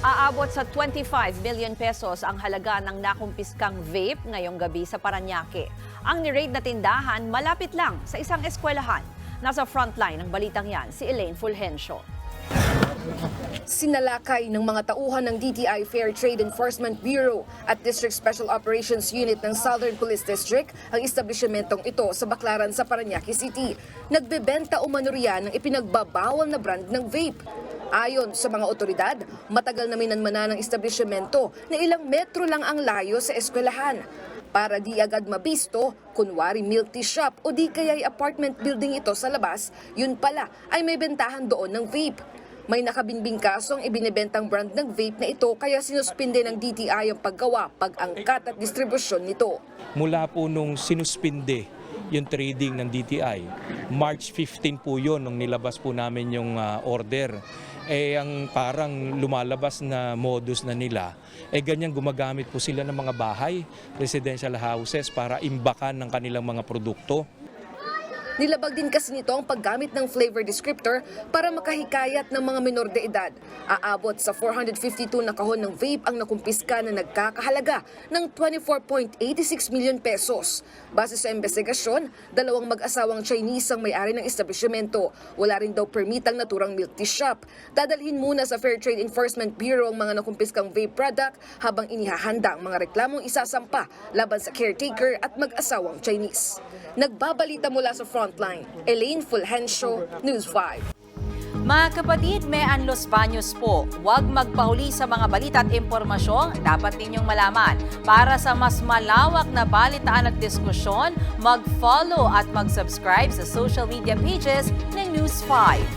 Aabot sa 25 billion pesos ang halaga ng nakumpiskang vape ngayong gabi sa Parañaque. Ang ni-raid na tindahan malapit lang sa isang eskwelahan. Nasa frontline ng balitang yan si Elaine Fulgencio. Sinalakay ng mga tauhan ng DTI Fair Trade Enforcement Bureau at District Special Operations Unit ng Southern Police District ang establishmentong ito sa Baclaran sa Parañaque City. Nagbebenta umano riyan ng ipinagbabawal na brand ng vape. Ayon sa mga otoridad, matagal na minanmana ng establishmento na ilang metro lang ang layo sa eskwelahan. Para di agad mabisto, kunwari milk tea shop o di kaya'y apartment building ito sa labas, yun pala ay may bentahan doon ng vape. May nakabinbing kasong ibinebentang brand ng vape na ito kaya sinuspinde ng DTI ang paggawa, pag-angkat at distribusyon nito. Mula po nung sinuspinde yung trading ng DTI, March 15 po yun nung nilabas po namin yung order. Ang parang lumalabas na modus na nila, ganyan gumagamit po sila ng mga bahay, residential houses para imbakan ng kanilang mga produkto. Nilabag din kasi nito ang paggamit ng flavor descriptor para makahikayat ng mga menor de edad. Aabot sa 452 na kahon ng vape ang nakumpiska na nagkakahalaga ng 24.86 million pesos. Base sa investigasyon, dalawang mag-asawang Chinese ang may-ari ng establishmento. Wala rin daw permit ang naturang milk tea shop. Dadalhin muna sa Fair Trade Enforcement Bureau ang mga nakumpiskang vape product habang inihahanda ang mga reklamong isasampa laban sa caretaker at mag-asawang Chinese. Nagbabalita mula sa frontline, Elaine Fulgencio, News 5. Mga kapatid, may Los Baños po. Huwag magpahuli sa mga balita at impormasyong dapat ninyong malaman. Para sa mas malawak na balitaan at diskusyon, mag-follow at mag-subscribe sa social media pages ng News 5.